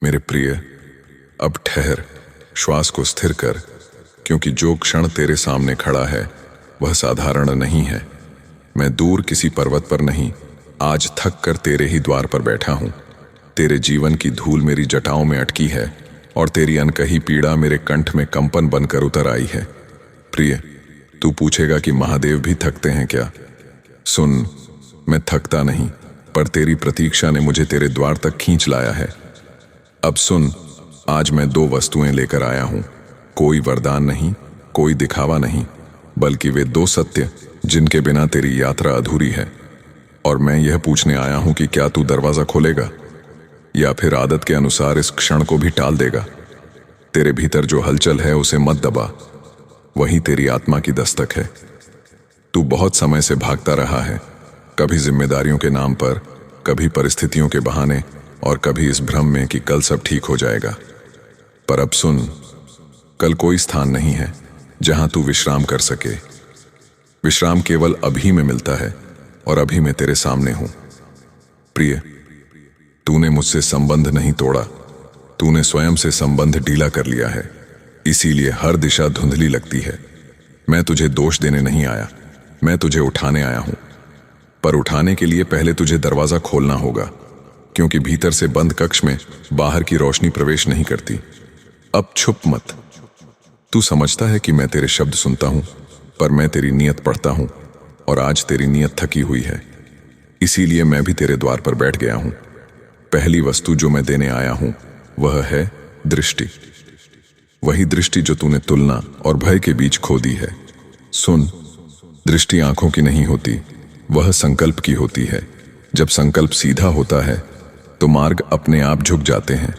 मेरे प्रिय, अब ठहर, श्वास को स्थिर कर, क्योंकि जो क्षण तेरे सामने खड़ा है वह साधारण नहीं है। मैं दूर किसी पर्वत पर नहीं, आज थक कर तेरे ही द्वार पर बैठा हूं। तेरे जीवन की धूल मेरी जटाओं में अटकी है और तेरी अनकही पीड़ा मेरे कंठ में कंपन बनकर उतर आई है। प्रिय, तू पूछेगा कि महादेव भी थकते हैं क्या? सुन, मैं थकता नहीं, पर तेरी प्रतीक्षा ने मुझे तेरे द्वार तक खींच लाया है। अब सुन, आज मैं दो वस्तुएं लेकर आया हूं। कोई वरदान नहीं, कोई दिखावा नहीं, बल्कि वे दो सत्य जिनके बिना तेरी यात्रा अधूरी है। और मैं यह पूछने आया हूं कि क्या तू दरवाजा खोलेगा या फिर आदत के अनुसार इस क्षण को भी टाल देगा। तेरे भीतर जो हलचल है उसे मत दबा, वही तेरी आत्मा की दस्तक है। तू बहुत समय से भागता रहा है, कभी जिम्मेदारियों के नाम पर, कभी परिस्थितियों के बहाने और कभी इस भ्रम में कि कल सब ठीक हो जाएगा। पर अब सुन, कल कोई स्थान नहीं है जहां तू विश्राम कर सके। विश्राम केवल अभी में मिलता है और अभी मैं तेरे सामने हूं। प्रिय, तूने मुझसे संबंध नहीं तोड़ा, तूने स्वयं से संबंध ढीला कर लिया है। इसीलिए हर दिशा धुंधली लगती है। मैं तुझे दोष देने नहीं आया, मैं तुझे उठाने आया हूं। पर उठाने के लिए पहले तुझे दरवाजा खोलना होगा, क्योंकि भीतर से बंद कक्ष में बाहर की रोशनी प्रवेश नहीं करती। अब छुप मत। तू समझता है कि मैं तेरे शब्द सुनता हूं, पर मैं तेरी नीयत पढ़ता हूं, और आज तेरी नीयत थकी हुई है। इसीलिए मैं भी तेरे द्वार पर बैठ गया हूं। पहली वस्तु जो मैं देने आया हूं वह है दृष्टि। वही दृष्टि जो तूने तुलना और भय के बीच खो दी है। सुन, दृष्टि आंखों की नहीं होती, वह संकल्प की होती है। जब संकल्प सीधा होता है तो मार्ग अपने आप झुक जाते हैं।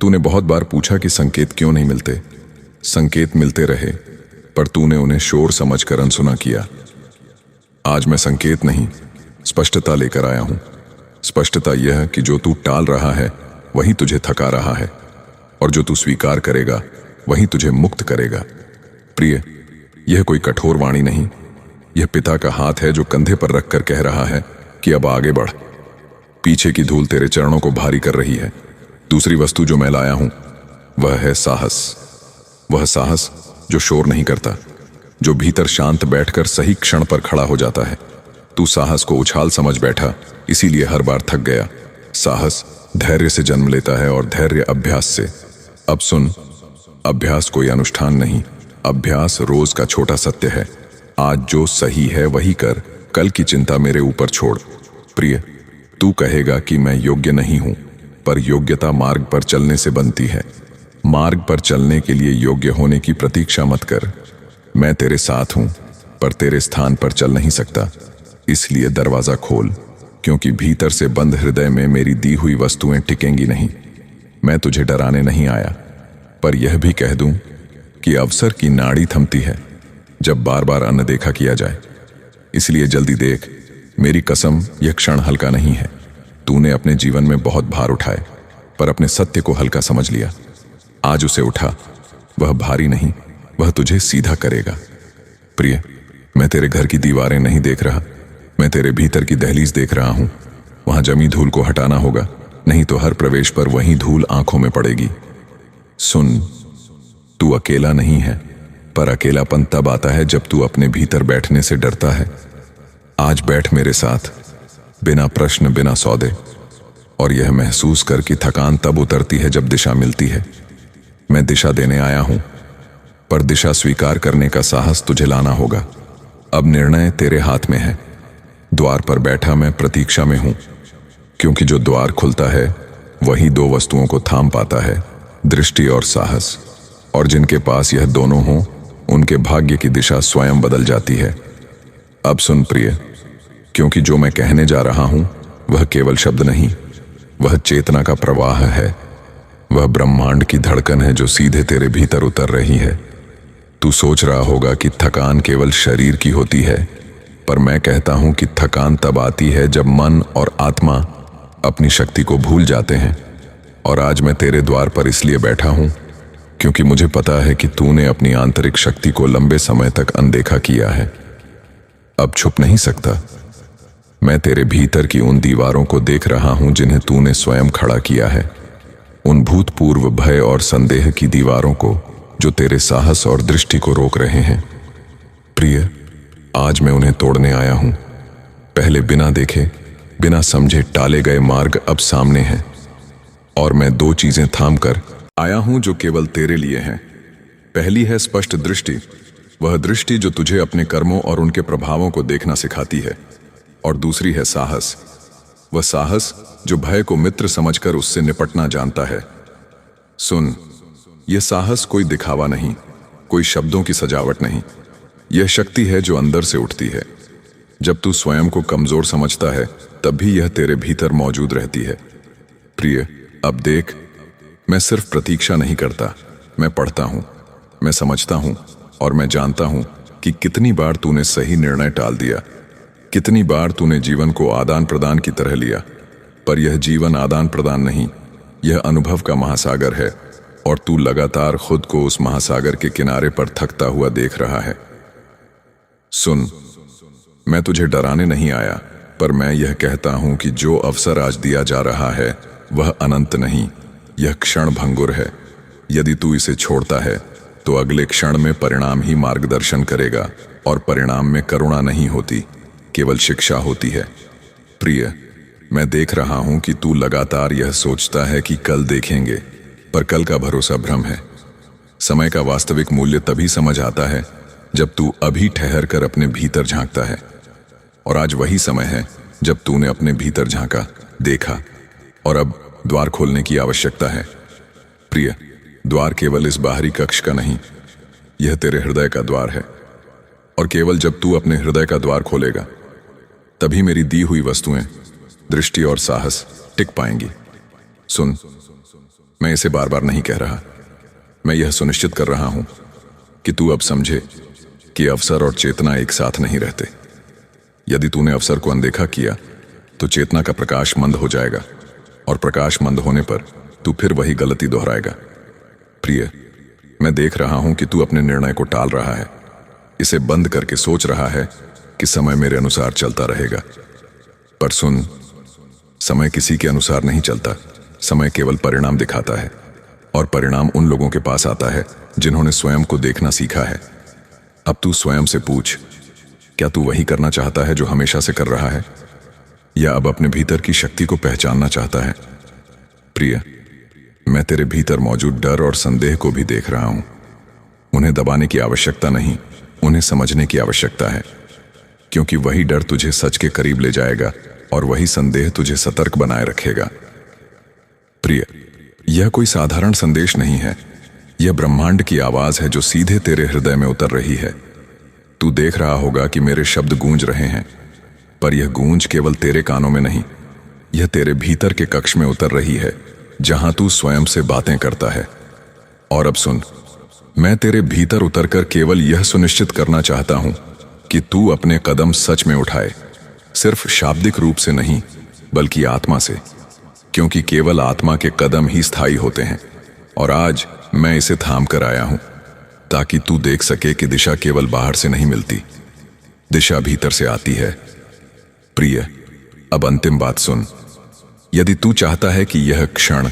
तूने बहुत बार पूछा कि संकेत क्यों नहीं मिलते। संकेत मिलते रहे, पर तूने उन्हें शोर समझकर अनसुना किया। आज मैं संकेत नहीं, स्पष्टता लेकर आया हूं। स्पष्टता यह कि जो तू टाल रहा है वही तुझे थका रहा है, और जो तू स्वीकार करेगा वही तुझे मुक्त करेगा। प्रिय, यह कोई कठोर वाणी नहीं, यह पिता का हाथ है जो कंधे पर रखकर कह रहा है कि अब आगे बढ़। पीछे की धूल तेरे चरणों को भारी कर रही है। दूसरी वस्तु जो मैं लाया हूं वह है साहस। वह साहस जो शोर नहीं करता, जो भीतर शांत बैठकर सही क्षण पर खड़ा हो जाता है। तू साहस को उछाल समझ बैठा, इसीलिए हर बार थक गया। साहस धैर्य से जन्म लेता है और धैर्य अभ्यास से। अब सुन, अभ्यास कोई अनुष्ठान नहीं, अभ्यास रोज का छोटा सत्य है। आज जो सही है वही कर, कल की चिंता मेरे ऊपर छोड़। प्रिय, तू कहेगा कि मैं योग्य नहीं हूं, पर योग्यता मार्ग पर चलने से बनती है। मार्ग पर चलने के लिए योग्य होने की प्रतीक्षा मत कर। मैं तेरे साथ हूं, पर तेरे स्थान पर चल नहीं सकता। इसलिए दरवाजा खोल, क्योंकि भीतर से बंद हृदय में मेरी दी हुई वस्तुएं टिकेंगी नहीं। मैं तुझे डराने नहीं आया, पर यह भी कह दूं कि अवसर की नाड़ी थमती है जब बार बार अनदेखा किया जाए। इसलिए जल्दी देख, मेरी कसम, यह क्षण हल्का नहीं है। तूने अपने जीवन में बहुत भार उठाए, पर अपने सत्य को हल्का समझ लिया। आज उसे उठा, वह भारी नहीं, वह तुझे सीधा करेगा। प्रिय, मैं तेरे घर की दीवारें नहीं देख रहा, मैं तेरे भीतर की दहलीज देख रहा हूं। वहां जमी धूल को हटाना होगा, नहीं तो हर प्रवेश पर वही धूल आंखों में पड़ेगी। सुन, तू अकेला नहीं है, पर अकेलापन तब आता है जब तू अपने भीतर बैठने से डरता है। आज बैठ मेरे साथ, बिना प्रश्न, बिना सौदे, और यह महसूस कर कि थकान तब उतरती है जब दिशा मिलती है। मैं दिशा देने आया हूं, पर दिशा स्वीकार करने का साहस तुझे लाना होगा। अब निर्णय तेरे हाथ में है। द्वार पर बैठा मैं प्रतीक्षा में हूं, क्योंकि जो द्वार खुलता है वही दो वस्तुओं को थाम पाता है, दृष्टि और साहस। और जिनके पास यह दोनों हों, उनके भाग्य की दिशा स्वयं बदल जाती है। अब सुन प्रिय, क्योंकि जो मैं कहने जा रहा हूं वह केवल शब्द नहीं, वह चेतना का प्रवाह है। वह ब्रह्मांड की धड़कन है जो सीधे तेरे भीतर उतर रही है। तू सोच रहा होगा कि थकान केवल शरीर की होती है, पर मैं कहता हूं कि थकान तब आती है जब मन और आत्मा अपनी शक्ति को भूल जाते हैं। और आज मैं तेरे द्वार पर इसलिए बैठा हूं क्योंकि मुझे पता है कि तूने अपनी आंतरिक शक्ति को लंबे समय तक अनदेखा किया है। अब छुप नहीं सकता। मैं तेरे भीतर की उन दीवारों को देख रहा हूं जिन्हें तूने स्वयं खड़ा किया है। उन भूतपूर्व भय और संदेह की दीवारों को जो तेरे साहस और दृष्टि को रोक रहे हैं। प्रिय, आज मैं उन्हें तोड़ने आया हूं। पहले बिना देखे, बिना समझे टाले गए मार्ग अब सामने हैं, और मैं दो चीजें थाम कर आया हूं जो केवल तेरे लिए हैं। पहली है स्पष्ट दृष्टि, वह दृष्टि जो तुझे अपने कर्मों और उनके प्रभावों को देखना सिखाती है। और दूसरी है साहस, वह साहस जो भय को मित्र समझकर उससे निपटना जानता है। सुन, यह साहस कोई दिखावा नहीं, कोई शब्दों की सजावट नहीं। यह शक्ति है जो अंदर से उठती है। जब तू स्वयं को कमजोर समझता है, तब भी यह तेरे भीतर मौजूद रहती है। प्रिय, अब देख, मैं सिर्फ प्रतीक्षा नहीं करता, मैं पढ़ता हूं, मैं समझता हूं, और मैं जानता हूं कि कितनी बार तूने सही निर्णय टाल दिया, कितनी बार तूने जीवन को आदान प्रदान की तरह लिया। पर यह जीवन आदान प्रदान नहीं, यह अनुभव का महासागर है, और तू लगातार खुद को उस महासागर के किनारे पर थकता हुआ देख रहा है। सुन, मैं तुझे डराने नहीं आया, पर मैं यह कहता हूं कि जो अवसर आज दिया जा रहा है वह अनंत नहीं, यह क्षण भंगुर है। यदि तू इसे छोड़ता है तो अगले क्षण में परिणाम ही मार्गदर्शन करेगा, और परिणाम में करुणा नहीं होती, केवल शिक्षा होती है। प्रिय, मैं देख रहा हूं कि तू लगातार यह सोचता है कि कल देखेंगे, पर कल का भरोसा भ्रम है। समय का वास्तविक मूल्य तभी समझ आता है जब तू अभी ठहर कर अपने भीतर झांकता है। और आज वही समय है जब तूने अपने भीतर झांका, देखा, और अब द्वार खोलने की आवश्यकता है। प्रिय, द्वार केवल इस बाहरी कक्ष का नहीं, यह तेरे हृदय का द्वार है। और केवल जब तू अपने हृदय का द्वार खोलेगा, तभी मेरी दी हुई वस्तुएं, दृष्टि और साहस टिक पाएंगी। सुन, मैं इसे बार बार नहीं कह रहा, मैं यह सुनिश्चित कर रहा हूं कि तू अब समझे कि अवसर और चेतना एक साथ नहीं रहते। यदि तूने अवसर को अनदेखा किया तो चेतना का प्रकाश मंद हो जाएगा, और प्रकाश मंद होने पर तू फिर वही गलती दोहराएगा। प्रिय, मैं देख रहा हूं कि तू अपने निर्णय को टाल रहा है, इसे बंद करके सोच रहा है कि समय मेरे अनुसार चलता रहेगा। पर सुन, समय किसी के अनुसार नहीं चलता, समय केवल परिणाम दिखाता है, और परिणाम उन लोगों के पास आता है जिन्होंने स्वयं को देखना सीखा है। अब तू स्वयं से पूछ, क्या तू वही करना चाहता है जो हमेशा से कर रहा है, या अब अपने भीतर की शक्ति को पहचानना चाहता है? प्रिय, मैं तेरे भीतर मौजूद डर और संदेह को भी देख रहा हूं। उन्हें दबाने की आवश्यकता नहीं, उन्हें समझने की आवश्यकता है, क्योंकि वही डर तुझे सच के करीब ले जाएगा, और वही संदेह तुझे सतर्क बनाए रखेगा। प्रिय, यह कोई साधारण संदेश नहीं है, यह ब्रह्मांड की आवाज है जो सीधे तेरे हृदय में उतर रही है। तू देख रहा होगा कि मेरे शब्द गूंज रहे हैं, पर यह गूंज केवल तेरे कानों में नहीं, यह तेरे भीतर के कक्ष में उतर रही है, जहां तू स्वयं से बातें करता है। और अब सुन, मैं तेरे भीतर उतरकर केवल यह सुनिश्चित करना चाहता हूं कि तू अपने कदम सच में उठाए, सिर्फ शाब्दिक रूप से नहीं, बल्कि आत्मा से, क्योंकि केवल आत्मा के कदम ही स्थायी होते हैं। और आज मैं इसे थाम कर आया हूं, ताकि तू देख सके कि दिशा केवल बाहर से नहीं मिलती, दिशा भीतर से आती है। प्रिय, अब अंतिम बात सुन। यदि तू चाहता है कि यह क्षण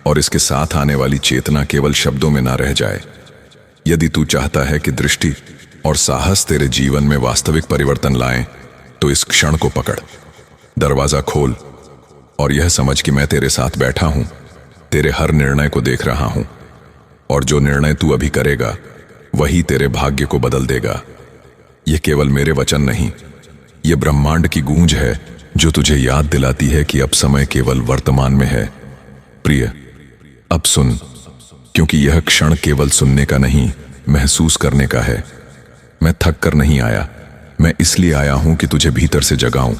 और इसके साथ आने वाली चेतना केवल शब्दों में ना रह जाए, यदि तू चाहता है कि दृष्टि और साहस तेरे जीवन में वास्तविक परिवर्तन लाएं, तो इस क्षण को पकड़, दरवाजा खोल, और यह समझ कि मैं तेरे साथ बैठा हूं, तेरे हर निर्णय को देख रहा हूं, और जो निर्णय तू अभी करेगा वही तेरे भाग्य को बदल देगा। यह केवल मेरे वचन नहीं, यह ब्रह्मांड की गूंज है जो तुझे याद दिलाती है कि अब समय केवल वर्तमान में है। प्रिय, अब सुन, क्योंकि यह क्षण केवल सुनने का नहीं, महसूस करने का है। मैं थक कर नहीं आया, मैं इसलिए आया हूं कि तुझे भीतर से जगाऊं,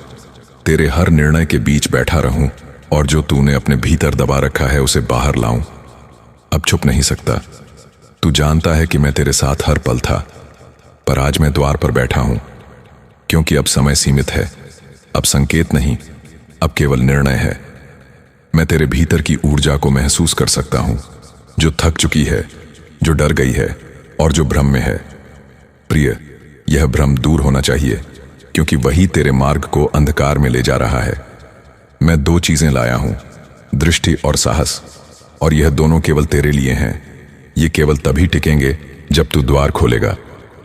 तेरे हर निर्णय के बीच बैठा रहूं, और जो तूने अपने भीतर दबा रखा है उसे बाहर लाऊं। अब छुप नहीं सकता, तू जानता है कि मैं तेरे साथ हर पल था, पर आज मैं द्वार पर बैठा हूं, क्योंकि अब समय सीमित है, अब संकेत नहीं, अब केवल निर्णय है। मैं तेरे भीतर की ऊर्जा को महसूस कर सकता हूं, जो थक चुकी है, जो डर गई है, और जो भ्रम में है। प्रिय, यह भ्रम दूर होना चाहिए, क्योंकि वही तेरे मार्ग को अंधकार में ले जा रहा है। मैं दो चीजें लाया हूं, दृष्टि और साहस, और यह दोनों केवल तेरे लिए हैं। ये केवल तभी टिकेंगे जब तू द्वार खोलेगा,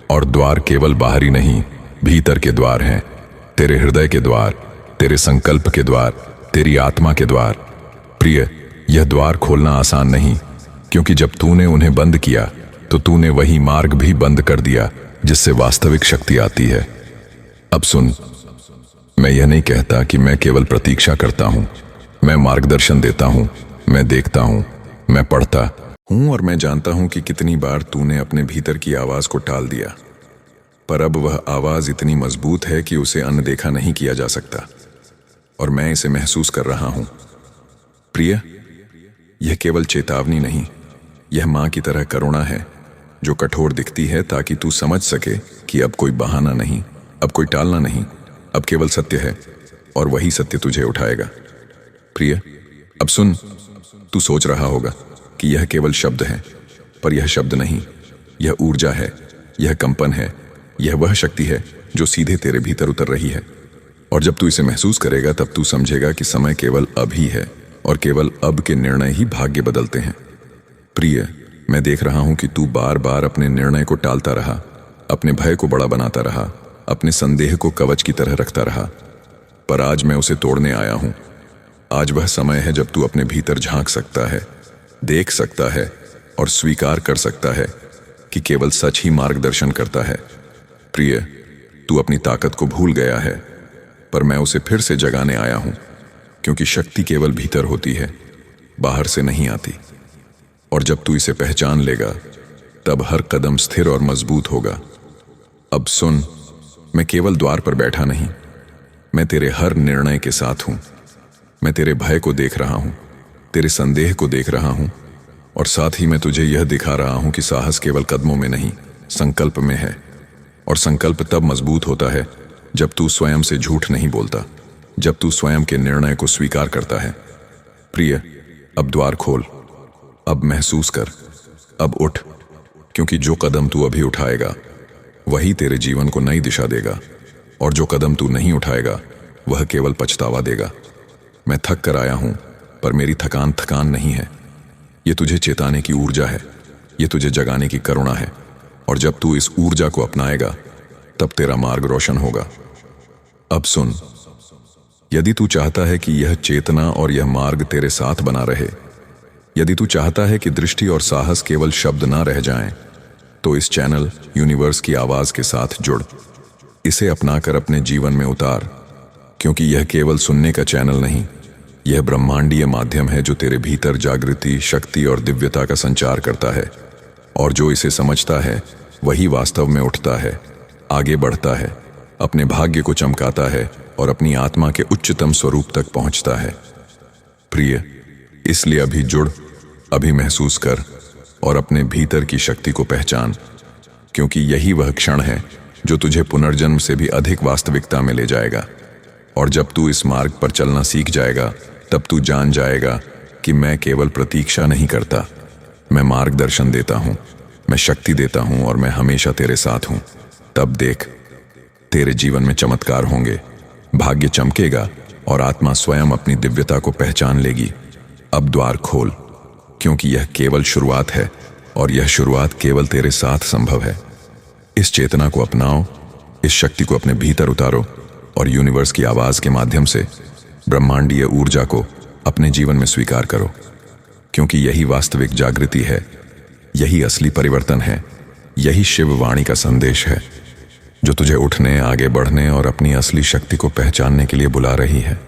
और द्वार केवल बाहरी नहीं, भीतर के द्वार हैं। तेरे हृदय के द्वार, तेरे संकल्प के द्वार, तेरी आत्मा के द्वार। प्रिय, यह द्वार खोलना आसान नहीं, क्योंकि जब तूने उन्हें बंद किया तो तूने वही मार्ग भी बंद कर दिया जिससे वास्तविक शक्ति आती है। अब सुन, मैं यह नहीं कहता कि मैं केवल प्रतीक्षा करता हूं। मैं मार्गदर्शन देता हूं, मैं देखता हूं, मैं पढ़ता हूं, और मैं जानता हूं कि कितनी बार तूने अपने भीतर की आवाज को टाल दिया। पर अब वह आवाज इतनी मजबूत है कि उसे अनदेखा नहीं किया जा सकता, और मैं इसे महसूस कर रहा हूं। प्रिय, यह केवल चेतावनी नहीं, यह मां की तरह करुणा है, जो कठोर दिखती है ताकि तू समझ सके कि अब कोई बहाना नहीं, अब कोई टालना नहीं, अब केवल सत्य है, और वही सत्य तुझे उठाएगा। प्रिय, अब सुन, तू सोच रहा होगा कि यह केवल शब्द है, पर यह शब्द नहीं, यह ऊर्जा है, यह कंपन है, यह वह शक्ति है जो सीधे तेरे भीतर उतर रही है। और जब तू इसे महसूस करेगा तब तू समझेगा कि समय केवल अब ही है, और केवल अब के निर्णय ही भाग्य बदलते हैं। प्रिय, मैं देख रहा हूं कि तू बार बार अपने निर्णय को टालता रहा, अपने भय को बड़ा बनाता रहा, अपने संदेह को कवच की तरह रखता रहा। पर आज मैं उसे तोड़ने आया हूं। आज वह समय है जब तू अपने भीतर झांक सकता है, देख सकता है, और स्वीकार कर सकता है कि केवल सच ही मार्गदर्शन करता है। प्रिय, तू अपनी ताकत को भूल गया है, पर मैं उसे फिर से जगाने आया हूं, क्योंकि शक्ति केवल भीतर होती है, बाहर से नहीं आती। और जब तू इसे पहचान लेगा तब हर कदम स्थिर और मजबूत होगा। अब सुन, मैं केवल द्वार पर बैठा नहीं, मैं तेरे हर निर्णय के साथ हूं। मैं तेरे भय को देख रहा हूं, तेरे संदेह को देख रहा हूं, और साथ ही मैं तुझे यह दिखा रहा हूं कि साहस केवल कदमों में नहीं, संकल्प में है। और संकल्प तब मजबूत होता है जब तू स्वयं से झूठ नहीं बोलता, जब तू स्वयं के निर्णय को स्वीकार करता है। प्रिय, अब द्वार खोल, अब महसूस कर, अब उठ, क्योंकि जो कदम तू अभी उठाएगा वही तेरे जीवन को नई दिशा देगा, और जो कदम तू नहीं उठाएगा वह केवल पछतावा देगा। मैं थक कर आया हूं, पर मेरी थकान नहीं है। ये तुझे चेताने की ऊर्जा है, ये तुझे जगाने की करुणा है, और जब तू इस ऊर्जा को अपनाएगा तब तेरा मार्ग रोशन होगा। अब सुन, यदि तू चाहता है कि यह चेतना और यह मार्ग तेरे साथ बना रहे, यदि तू चाहता है कि दृष्टि और साहस केवल शब्द ना रह जाएं, तो इस चैनल यूनिवर्स की आवाज के साथ जुड़। इसे अपनाकर अपने जीवन में उतार, क्योंकि यह केवल सुनने का चैनल नहीं, यह ब्रह्मांडीय माध्यम है जो तेरे भीतर जागृति, शक्ति और दिव्यता का संचार करता है। और जो इसे समझता है वही वास्तव में उठता है, आगे बढ़ता है, अपने भाग्य को चमकाता है, और अपनी आत्मा के उच्चतम स्वरूप तक पहुंचता है। प्रिय, इसलिए अभी जुड़, अभी महसूस कर, और अपने भीतर की शक्ति को पहचान, क्योंकि यही वह क्षण है जो तुझे पुनर्जन्म से भी अधिक वास्तविकता में ले जाएगा। और जब तू इस मार्ग पर चलना सीख जाएगा तब तू जान जाएगा कि मैं केवल प्रतीक्षा नहीं करता, मैं मार्गदर्शन देता हूं, मैं शक्ति देता हूं, और मैं हमेशा तेरे साथ हूं। तब देख, तेरे जीवन में चमत्कार होंगे, भाग्य चमकेगा, और आत्मा स्वयं अपनी दिव्यता को पहचान लेगी। अब द्वार खोल, क्योंकि यह केवल शुरुआत है, और यह शुरुआत केवल तेरे साथ संभव है। इस चेतना को अपनाओ, इस शक्ति को अपने भीतर उतारो, और यूनिवर्स की आवाज के माध्यम से ब्रह्मांडीय ऊर्जा को अपने जीवन में स्वीकार करो, क्योंकि यही वास्तविक जागृति है, यही असली परिवर्तन है, यही शिव वाणी का संदेश है जो तुझे उठने, आगे बढ़ने और अपनी असली शक्ति को पहचानने के लिए बुला रही है।